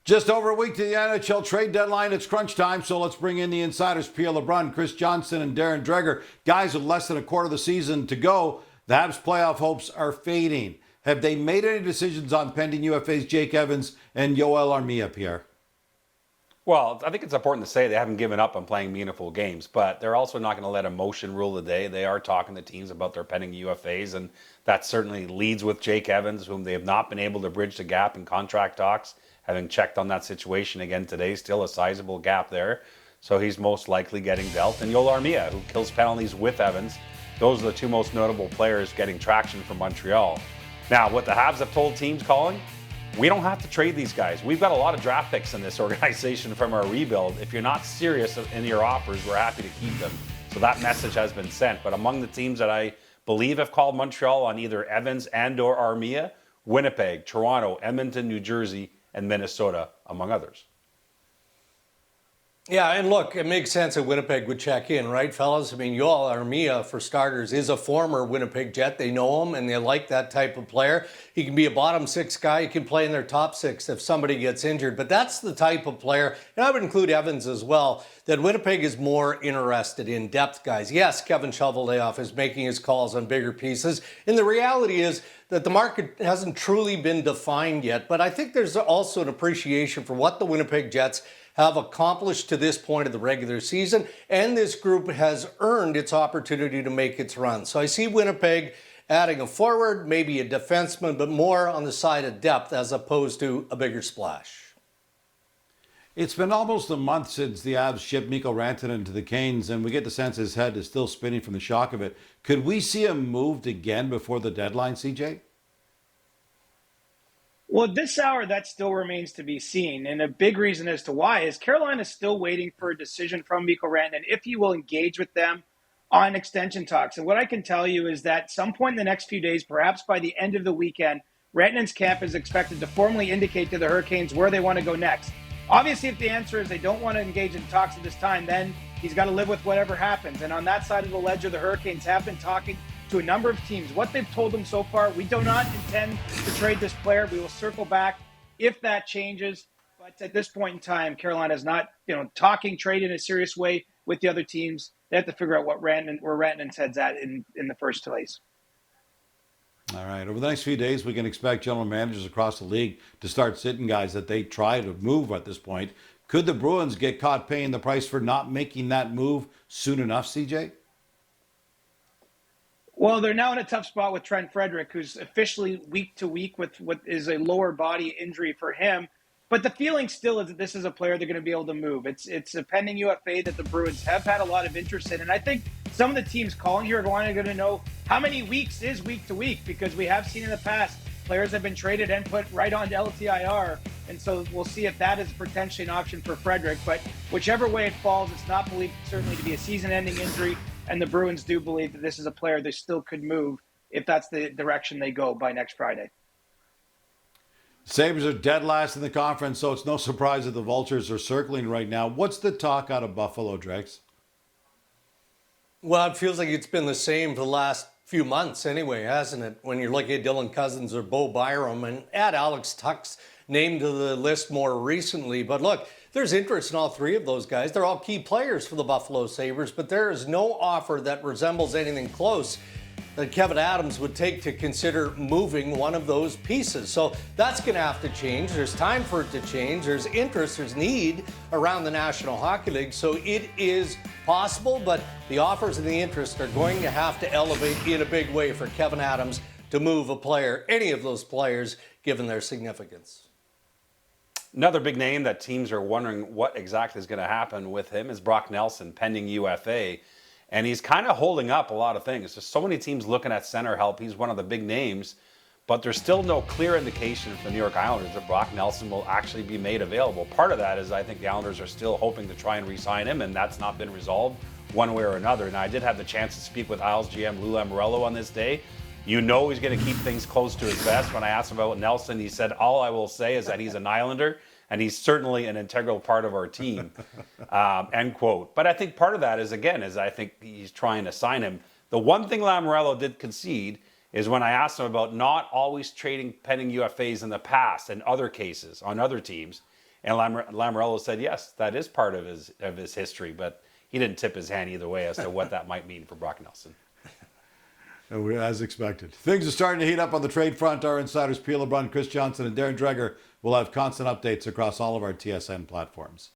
Just over a week to the NHL trade deadline. It's crunch time, so let's bring in the insiders, Pierre LeBrun, Chris Johnson, and Darren Dreger. Guys, with less than a quarter of the season to go, the Habs' playoff hopes are fading. Have they made any decisions on pending UFAs Jake Evans and Yoel Armia, Pierre? Well, I think it's important to say they haven't given up on playing meaningful games, but they're also not going to let emotion rule the day. They are talking to teams about their pending UFAs, and that certainly leads with Jake Evans, whom they have not been able to bridge the gap in contract talks. Having checked on that situation again today, still a sizable gap there. So he's most likely getting dealt. And Yoel Armia, who kills penalties with Evans. Those are the two most notable players getting traction from Montreal. Now, what the Habs have told teams, Colin, we don't have to trade these guys. We've got a lot of draft picks in this organization from our rebuild. If you're not serious in your offers, we're happy to keep them. So that message has been sent. But among the teams that I believe have called Montreal on either Evans and or Armia, Winnipeg, Toronto, Edmonton, New Jersey, and Minnesota, among others. Yeah, and look, it makes sense that Winnipeg would check in, right, fellas? I mean, Yoel Armia, for starters, is a former Winnipeg Jet. They know him, and they like that type of player. He can be a bottom six guy. He can play in their top six if somebody gets injured. But that's the type of player, and I would include Evans as well, that Winnipeg is more interested in depth guys. Yes, Kevin Shoveldayoff is making his calls on bigger pieces, and the reality is that the market hasn't truly been defined yet. But I think there's also an appreciation for what the Winnipeg Jets have accomplished to this point of the regular season, and this group has earned its opportunity to make its run. So I see Winnipeg adding a forward, maybe a defenseman, but more on the side of depth as opposed to a bigger splash. It's been almost a month since the Habs shipped Mikko Rantanen to the Canes, and we get the sense his head is still spinning from the shock of it. Could we see him moved again before the deadline, CJ? Well, this hour, that still remains to be seen. And a big reason as to why is Carolina is still waiting for a decision from Mikko Rantanen if he will engage with them on extension talks. And what I can tell you is that some point in the next few days, perhaps by the end of the weekend, Rantanen's camp is expected to formally indicate to the Hurricanes where they want to go next. Obviously, if the answer is they don't want to engage in talks at this time, then he's got to live with whatever happens. And on that side of the ledger, the Hurricanes have been talking to a number of teams. What they've told them so far, we do not intend to trade this player. We will circle back if that changes. But at this point in time, Carolina is not, talking trade in a serious way with the other teams. They have to figure out where Rantanen's head's at in the first place. All right. Over the next few days, we can expect general managers across the league to start sitting guys that they try to move at this point. Could the Bruins get caught paying the price for not making that move soon enough, CJ? Well, they're now in a tough spot with Trent Frederic, who's officially week to week with what is a lower body injury for him. But the feeling still is that this is a player they're going to be able to move. It's a pending UFA that the Bruins have had a lot of interest in. And I think some of the teams calling here are going to know how many weeks is week to week, because we have seen in the past players have been traded and put right on to LTIR. And so we'll see if that is potentially an option for Frederic. But whichever way it falls, it's not believed certainly to be a season-ending injury. And the Bruins do believe that this is a player they still could move if that's the direction they go by next Friday. Sabres are dead last in the conference, so it's no surprise that the Vultures are circling right now. What's the talk out of Buffalo, Drex? Well, it feels like it's been the same for the last few months anyway, hasn't it? When you're looking at Dylan Cozens or Byram, and add Alex Tuch's name to the list more recently. But look, there's interest in all three of those guys. They're all key players for the Buffalo Sabres, but there is no offer that resembles anything close that Kevin Adams would take to consider moving one of those pieces. So that's going to have to change. There's time for it to change. There's interest, there's need around the National Hockey League. So it is possible, but the offers and the interest are going to have to elevate in a big way for Kevin Adams to move a player, any of those players, given their significance. Another big name that teams are wondering what exactly is going to happen with him is Brock Nelson, pending UFA. And he's kind of holding up a lot of things. There's so many teams looking at center help. He's one of the big names. But there's still no clear indication from the New York Islanders that Brock Nelson will actually be made available. Part of that is I think the Islanders are still hoping to try and re-sign him, and that's not been resolved one way or another. Now, I did have the chance to speak with Isles GM Lou Lamoriello on this day. You know he's going to keep things close to his vest. When I asked him about Nelson, he said, all I will say is that he's an Islander, and he's certainly an integral part of our team, end quote. But I think part of that is, again, I think he's trying to sign him. The one thing Lamoriello did concede is when I asked him about not always trading pending UFAs in the past and other cases on other teams, And Lamoriello said, yes, that is part of his history, but he didn't tip his hand either way as to what that might mean for Brock Nelson. As expected. Things are starting to heat up on the trade front. Our insiders, Pia LeBrun, Chris Johnson, and Darren Dreger will have constant updates across all of our TSN platforms.